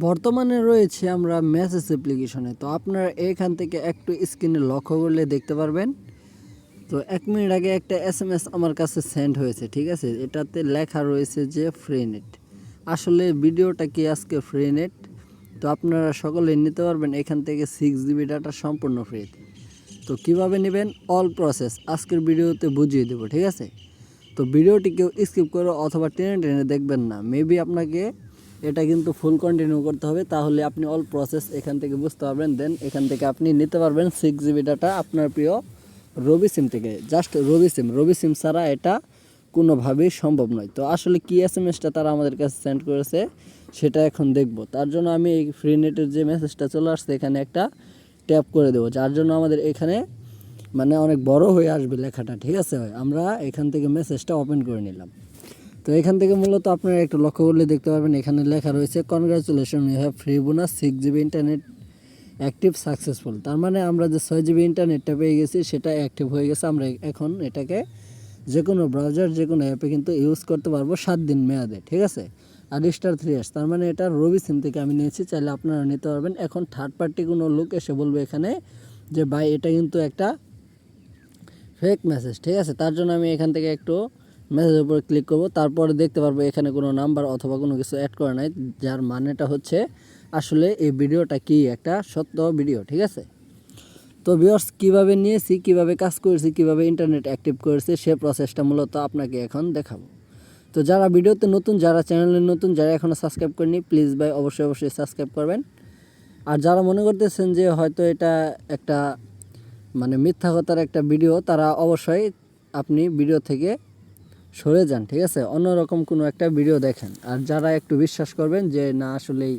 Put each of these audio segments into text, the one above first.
বর্তমানে রয়েছে আমরা মেসেজ অ্যাপ্লিকেশনে। তো আপনারা এখান থেকে একটু স্ক্রিনে লক্ষ্য করলে দেখতে পারবেন। তো 1 মিনিট আগে একটা এসএমএস আমার কাছে সেন্ড হয়েছে, ঠিক আছে? এটাতে লেখা রয়েছে যে ফ্রি নেট। আসলে ভিডিওটা কি আজকে ফ্রি নেট? তো আপনারা সকলেই নিতে পারবেন এখান থেকে 6 জিবি ডাটা সম্পূর্ণ ফ্রিতে। তো কিভাবে নেবেন অল প্রসেস আজকের ভিডিওতে বুঝিয়ে দেবো, ঠিক আছে? তো ভিডিওটি কেউ স্কিপ করে অথবা টেনে টেনে দেখবেন না। মেবি আপনাকে এটা কিন্তু ফুল কন্টিনিউ করতে হবে, তাহলে আপনি অল প্রসেস এখান থেকে বুঝতে পারবেন। দেন এখান থেকে আপনি নিতে পারবেন 6 জিবি ডাটা আপনার প্রিয় রবি সিম থেকে। জাস্ট রবি সিম ছাড়া এটা কোনোভাবেই সম্ভব নয়। তো আসলে কি এসএমএসটা তারা আমাদের কাছে সেন্ড করেছে সেটা এখন দেখব। তার জন্য আমি এই ফ্রি নেটের যে মেসেজটা চলে আসছে এখানে একটা ট্যাপ করে দেবো, যার জন্য আমাদের এখানে মানে অনেক বড় হয়ে আসবে লেখাটা, ঠিক আছে? আমরা এখান থেকে মেসেজটা ওপেন করে নিলাম। তো এখান থেকে মূলত আপনারা একটু লক্ষ্য করলে দেখতে পারবেন এখানে লেখা রয়েছে congratulation, you have free bonus 6 GB internet active successful. তার মানে আমরা যে 6 জিবি ইন্টারনেটটা পেয়ে গেছি সেটা অ্যাক্টিভ হয়ে গেছে। আমরা এখন এটাকে যে কোনো ব্রাউজার যে কোনো অ্যাপে কিন্তু ইউজ করতে পারবো 7 দিন মেয়াদে, ঠিক আছে? আর *3 তার মানে এটা রবি সিম থেকে আমি নিয়েছি, চাইলে আপনারা নিতে পারবেন। এখন থার্ড পার্টি কোনো লোক এসে বলবে এখানে যে ভাই এটা কিন্তু একটা ফেক মেসেজ, ঠিক আছে? তার জন্য আমি এখান থেকে একটু মেসেজের উপর ক্লিক করব। তারপরে দেখতে পারবো এখানে কোনো নাম্বার অথবা কোনো কিছু অ্যাড করা নাই, যার মানেটা হচ্ছে আসলে এই ভিডিওটা কি একটা সত্য ভিডিও, ঠিক আছে? তো ভিউয়ার্স কীভাবে নিয়েছি, কীভাবে কাজ করেছি, কীভাবে ইন্টারনেট অ্যাক্টিভ করেছি সে প্রসেসটা মূলত আপনাকে এখন দেখাবো। তো যারা ভিডিওতে নতুন, যারা চ্যানেলে নতুন, যারা এখনও সাবস্ক্রাইব করেনি প্লিজ ভাই অবশ্যই সাবস্ক্রাইব করবেন। আর যারা মনে করতেছেন যে হয়তো এটা একটা মানে মিথ্যা কথার একটা ভিডিও, তারা অবশ্যই আপনি ভিডিও থেকে সরে যান, ঠিক আছে? অন্যরকম কোনো একটা ভিডিও দেখেন। আর যারা একটু বিশ্বাস করবেন যে না আসলেই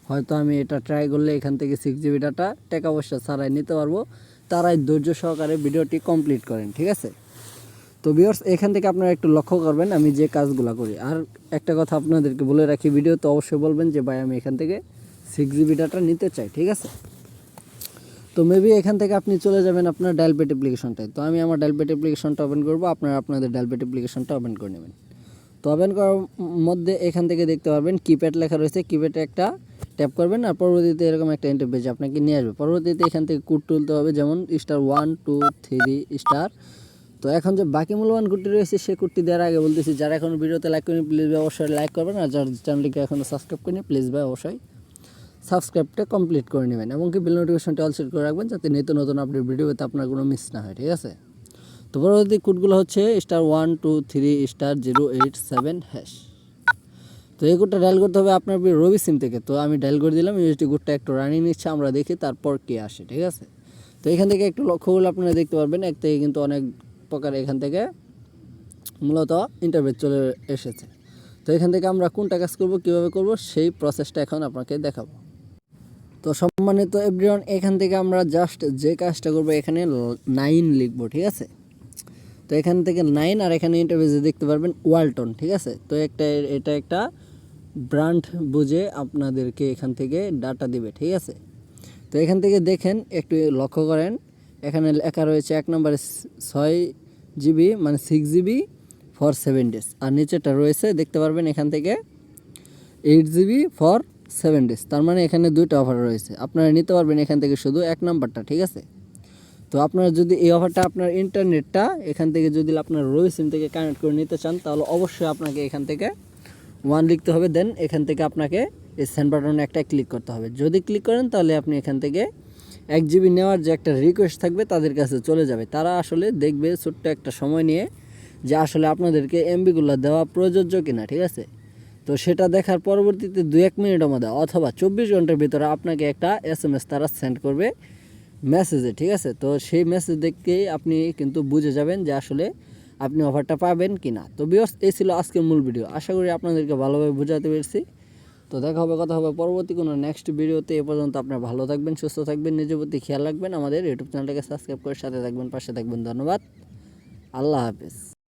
হয়তো আমি এটা ট্রাই করলে এখান থেকে 6 জিবি ডাটা টাকা পয়সা ছাড়াই নিতে পারবো, তারাই ধৈর্য সহকারে ভিডিওটি কমপ্লিট করেন, ঠিক আছে? তো ভিউয়ার্স এখান থেকে আপনারা একটু লক্ষ্য করবেন আমি যে কাজগুলো করি। আর একটা কথা আপনাদেরকে বলে রাখি, ভিডিও তো অবশ্যই বলবেন যে ভাই আমি এখান থেকে 6 জিবি ডাটা নিতে চাই, ঠিক আছে? তো মেবি এখান থেকে আপনি চলে যাবেন আপনার ডায়ালপ্যাড অ্যাপ্লিকেশনটায়। তো আমি আমার ডায়ালপ্যাড অ্যাপ্লিকেশনটা ওপেন করবো, আপনারা আপনাদের ডায়ালপ্যাড অ্যাপ্লিকেশনটা ওপেন করে নেবেন। তো ওপেন করার মধ্যে এখান থেকে দেখতে পারবেন কিপ্যাড লেখা রয়েছে, কিপ্যাডে একটা ট্যাপ করবেন আর পরবর্তীতে এরকম একটা ইন্টারফেস আপনাকে নিয়ে আসবে। পরবর্তীতে এখান থেকে কোড তুলতে হবে, যেমন *1 2 3 *। তো এখন যে বাকি মূল্যবান কোডটি রয়েছে সেই কোডটি দেওয়ার আগে বলতেছি, যারা এখন ভিডিওতে লাইক করেনি প্লিজ ভাই অবশ্যই লাইক করবেন, আর যারা চ্যানেলটিকে এখনও সাবস্ক্রাইব করেনি প্লিজ ভাই অবশ্যই সাবস্ক্রাইবটা কমপ্লিট করে নেবেন এবং কি বেল নোটিফিকেশনটা অল সেট করে রাখবেন যাতে নিত্য নতুন আপডেট ভিডিও পেতে আপনার কোনো মিস না হয়, ঠিক আছে? তো পরবর্তী কোডগুলো হচ্ছে *1 2 3 *087#। তো এই কোডটা ডায়াল করতে হবে আপনার রবি সিম থেকে। তো আমি ডায়াল করে দিলাম, ইউএসডি কোডটা একটু রানিং নিচ্ছে, আমরা দেখি তারপর কে আসে, ঠিক আছে? তো এখান থেকে একটু লক্ষ্য করলে আপনারা দেখতে পারবেন এক থেকে কিন্তু অনেক প্রকার এখান থেকে মূলত ইন্টারফেস চলে এসেছে। তো এখান থেকে আমরা কোনটা কাজ করব, কীভাবে করব সেই প্রসেসটা এখন আপনাকে দেখাবো। তো সম্মানিত এভরিওয়ান এখান থেকে আমরা জাস্ট যে কাজটা করবো এখানে 9 লিখবো, ঠিক আছে? তো এখান থেকে 9 আর এখানে ইন্টারফেসে দেখতে পারবেন ওয়ালটন, ঠিক আছে? তো এটা একটা ব্র্যান্ড বুঝে আপনাদেরকে এখান থেকে ডাটা দিবে, ঠিক আছে? তো এখান থেকে দেখেন একটু লক্ষ্য করেন, এখানে লেখা রয়েছে 1 নম্বরে 6 জিবি মানে 6 জিবি ফর 7 ডেজ, আর নিচেটা রয়েছে দেখতে পারবেন এখান থেকে 8 জিবি ফর 7 ডেজ। তার মানে এখানে দুইটা অফার রয়েছে, আপনারা নিতে পারবেন এখান থেকে শুধু 1 নাম্বারটা, ঠিক আছে? তো আপনারা যদি এই অফারটা আপনার ইন্টারনেটটা এখান থেকে যদি আপনার রবি সিম থেকে কানেক্ট করে নিতে চান তাহলে অবশ্যই আপনাকে এখান থেকে 1 লিখতে হবে। দেন এখান থেকে আপনাকে এই সেন্ড বাটনে একটা ক্লিক করতে হবে। যদি ক্লিক করেন তাহলে আপনি এখান থেকে 1 জিবি নেওয়ার যে একটা রিকোয়েস্ট থাকবে তাদের কাছে চলে যাবে। তারা আসলে দেখবে ছোট্ট একটা সময় নিয়ে যে আসলে আপনাদেরকে এমবিগুলো দেওয়া প্রযোজ্য কিনা, ঠিক আছে? তো সেটা দেখার পরবর্তীতে 2-1 মিনিটের মধ্যে অথবা 24 ঘন্টার ভিতরে আপনাকে একটা এসএমএস তারা সেন্ড করবে মেসেজে, ঠিক আছে? তো সেই মেসেজ দেখেই আপনি কিন্তু বুঝে যাবেন যে আসলে আপনি অফারটা পাবেন কি না। তো ভিউয়ার্স এই ছিল আজকের মূল ভিডিও, আশা করি আপনাদেরকে ভালোভাবে বোঝাতে পেরেছি। তো দেখা হবে, কথা হবে পরবর্তী কোনো নেক্সট ভিডিওতে। এ পর্যন্ত আপনারা ভালো থাকবেন, সুস্থ থাকবেন, নিজের প্রতি খেয়াল রাখবেন, আমাদের ইউটিউব চ্যানেলটাকে সাবস্ক্রাইব করে সাথে থাকবেন, পাশে থাকবেন। ধন্যবাদ, আল্লাহ হাফেজ।